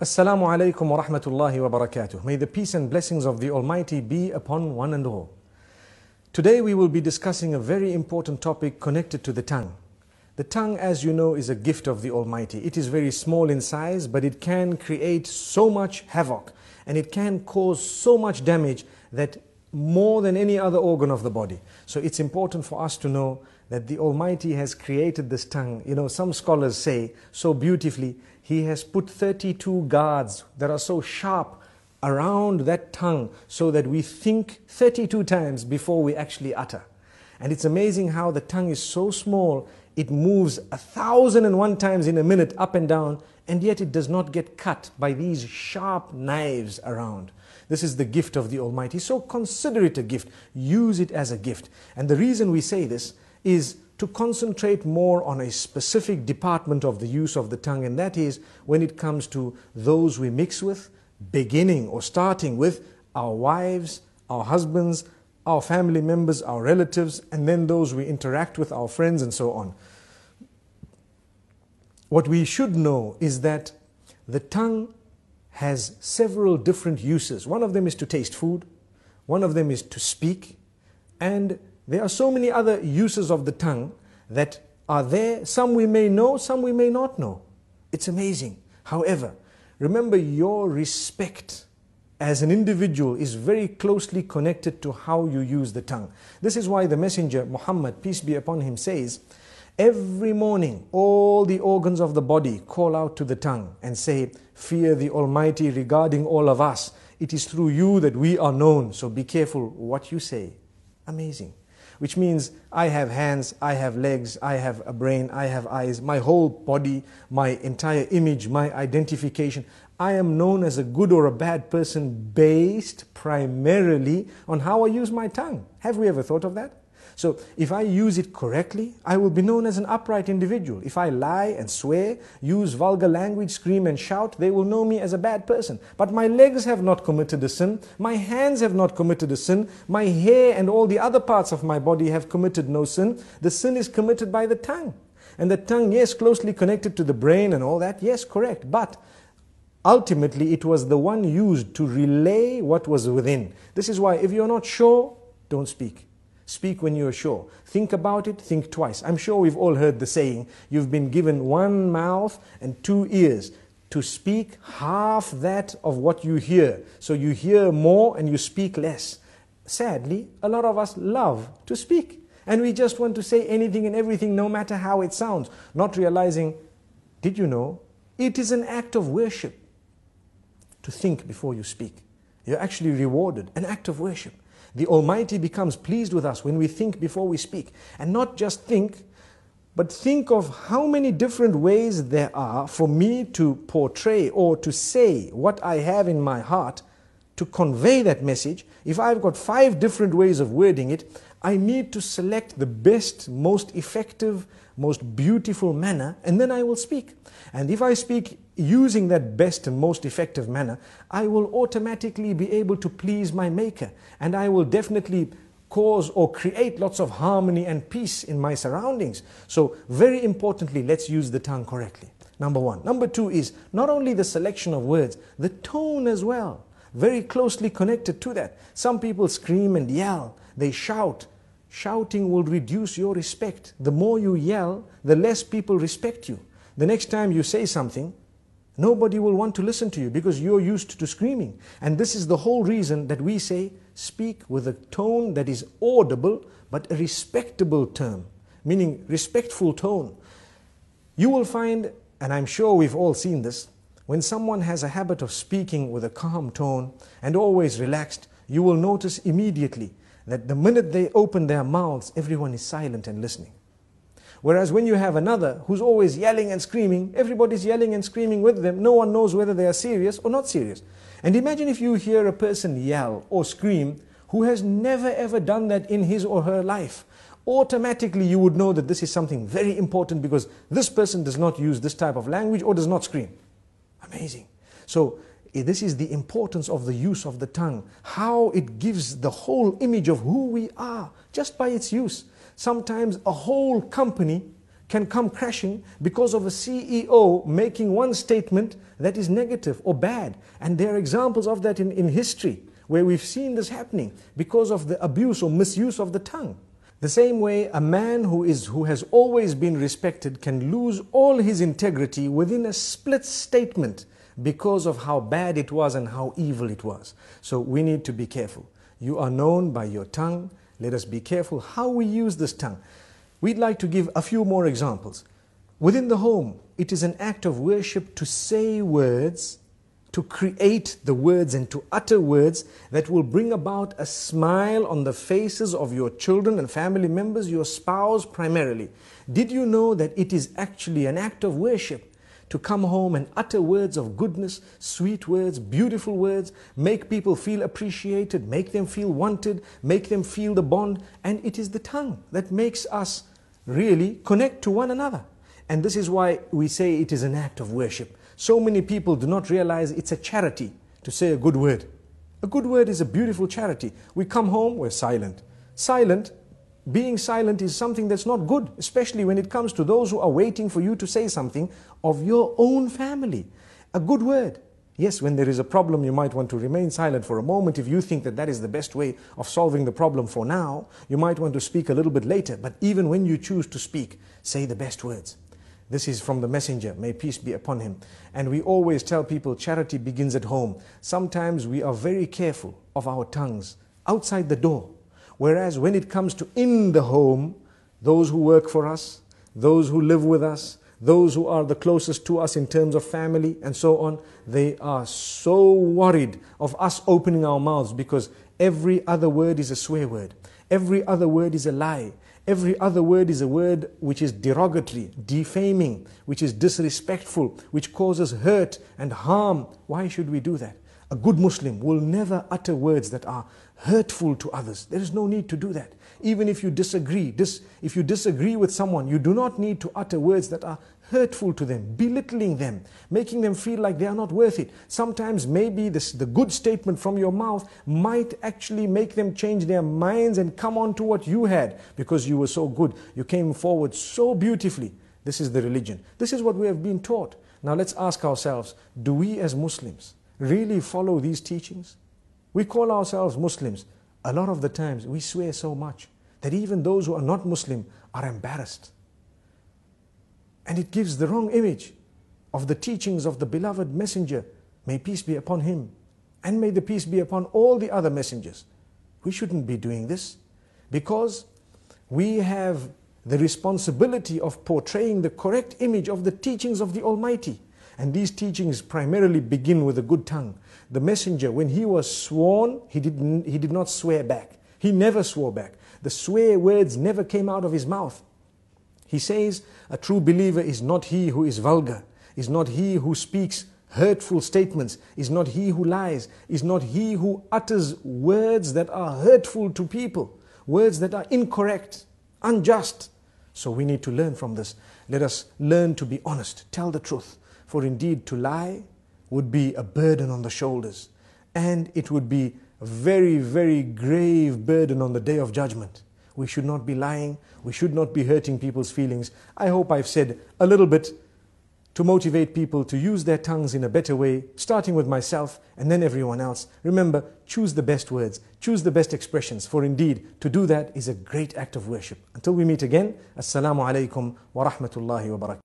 Assalamu alaikum wa rahmatullahi wa barakatuh. May the peace and blessings of the Almighty be upon one and all. Today we will be discussing a very important topic connected to the tongue. The tongue, as you know, is a gift of the Almighty. It is very small in size, but it can create so much havoc and it can cause so much damage that more than any other organ of the body. So it's important for us to know that the Almighty has created this tongue. You know, some scholars say so beautifully, He has put 32 guards that are so sharp around that tongue so that we think 32 times before we actually utter. And it's amazing how the tongue is so small, it moves 1,001 times in a minute up and down, and yet it does not get cut by these sharp knives around. This is the gift of the Almighty. So consider it a gift. Use it as a gift. And the reason we say this is to concentrate more on a specific department of the use of the tongue, and that is when it comes to those we mix with, beginning or starting with our wives, our husbands, our family members, our relatives, and then those we interact with, our friends, and so on. What we should know is that the tongue has several different uses. One of them is to taste food, one of them is to speak, and there are so many other uses of the tongue that are there. Some we may know, some we may not know. It's amazing. However, remember, your respect as an individual is very closely connected to how you use the tongue. This is why the Messenger Muhammad, peace be upon him, says, every morning all the organs of the body call out to the tongue and say, fear the Almighty regarding all of us. It is through you that we are known, so be careful what you say. Amazing. Which means I have hands, I have legs, I have a brain, I have eyes, my whole body, my entire image, my identification. I am known as a good or a bad person based primarily on how I use my tongue. Have we ever thought of that? So if I use it correctly, I will be known as an upright individual. If I lie and swear, use vulgar language, scream and shout, they will know me as a bad person. But my legs have not committed a sin, my hands have not committed a sin, my hair and all the other parts of my body have committed no sin. The sin is committed by the tongue. And the tongue, yes, closely connected to the brain and all that, yes, correct. But ultimately it was the one used to relay what was within. This is why if you're not sure, don't speak. Speak when you're sure. Think about it, think twice. I'm sure we've all heard the saying, you've been given one mouth and two ears to speak half that of what you hear. So you hear more and you speak less. Sadly, a lot of us love to speak. And we just want to say anything and everything, no matter how it sounds. Not realizing, did you know, it is an act of worship to think before you speak. You're actually rewarded, an act of worship. The Almighty becomes pleased with us when we think before we speak. And not just think, but think of how many different ways there are for me to portray or to say what I have in my heart, to convey that message. If I've got 5 different ways of wording it, I need to select the best, most effective, most beautiful manner, and then I will speak. And if I speak using that best and most effective manner, I will automatically be able to please my Maker, and I will definitely cause or create lots of harmony and peace in my surroundings. So very importantly, let's use the tongue correctly. Number 1. Number 2 is not only the selection of words, the tone as well. Very closely connected to that. Some people scream and yell, they shout. Shouting will reduce your respect. The more you yell, the less people respect you. The next time you say something, nobody will want to listen to you because you're used to screaming. And this is the whole reason that we say, speak with a tone that is audible, but a respectable term, meaning respectful tone. You will find, and I'm sure we've all seen this, when someone has a habit of speaking with a calm tone and always relaxed, you will notice immediately that the minute they open their mouths, everyone is silent and listening. Whereas when you have another who's always yelling and screaming, everybody's yelling and screaming with them. No one knows whether they are serious or not serious. And imagine if you hear a person yell or scream who has never ever done that in his or her life. Automatically you would know that this is something very important because this person does not use this type of language or does not scream. Amazing. So this is the importance of the use of the tongue, how it gives the whole image of who we are just by its use. Sometimes a whole company can come crashing because of a CEO making one statement that is negative or bad. And there are examples of that in history where we've seen this happening because of the abuse or misuse of the tongue. The same way a man who has always been respected can lose all his integrity within a split statement because of how bad it was and how evil it was. So we need to be careful. You are known by your tongue. Let us be careful how we use this tongue. We'd like to give a few more examples. Within the home, it is an act of worship to say words, to create the words and to utter words that will bring about a smile on the faces of your children and family members, your spouse primarily. Did you know that it is actually an act of worship to come home and utter words of goodness, sweet words, beautiful words, make people feel appreciated, make them feel wanted, make them feel the bond? And it is the tongue that makes us really connect to one another. And this is why we say it is an act of worship. So many people do not realize it's a charity to say a good word. A good word is a beautiful charity. We come home, we're silent. Being silent is something that's not good, especially when it comes to those who are waiting for you to say something of your own family. A good word. Yes, when there is a problem, you might want to remain silent for a moment. If you think that that is the best way of solving the problem for now, you might want to speak a little bit later. But even when you choose to speak, say the best words. This is from the messenger, may peace be upon him. And we always tell people charity begins at home. Sometimes we are very careful of our tongues outside the door. Whereas when it comes to in the home, those who work for us, those who live with us, those who are the closest to us in terms of family and so on, they are so worried of us opening our mouths because every other word is a swear word. Every other word is a lie. Every other word is a word which is derogatory, defaming, which is disrespectful, which causes hurt and harm. Why should we do that? A good Muslim will never utter words that are hurtful to others. There is no need to do that. Even if you disagree, if you disagree with someone, you do not need to utter words that are hurtful to them, belittling them, making them feel like they are not worth it. Sometimes maybe the good statement from your mouth might actually make them change their minds and come on to what you had because you were so good. You came forward so beautifully. This is the religion. This is what we have been taught. Now let's ask ourselves, do we as Muslims really follow these teachings? We call ourselves Muslims. A lot of the times we swear so much that even those who are not Muslim are embarrassed. And it gives the wrong image of the teachings of the beloved messenger. May peace be upon him. And may the peace be upon all the other messengers. We shouldn't be doing this because we have the responsibility of portraying the correct image of the teachings of the Almighty. And these teachings primarily begin with a good tongue. The messenger, when he was sworn, he did not swear back. He never swore back. The swear words never came out of his mouth. He says, a true believer is not he who is vulgar, is not he who speaks hurtful statements, is not he who lies, is not he who utters words that are hurtful to people, words that are incorrect, unjust. So we need to learn from this. Let us learn to be honest, tell the truth. For indeed to lie would be a burden on the shoulders, and it would be a very, very grave burden on the day of judgment. We should not be lying. We should not be hurting people's feelings. I hope I've said a little bit to motivate people to use their tongues in a better way, starting with myself and then everyone else. Remember, choose the best words, choose the best expressions, for indeed to do that is a great act of worship. Until we meet again, Assalamu alaikum wa rahmatullahi wa barakatuh.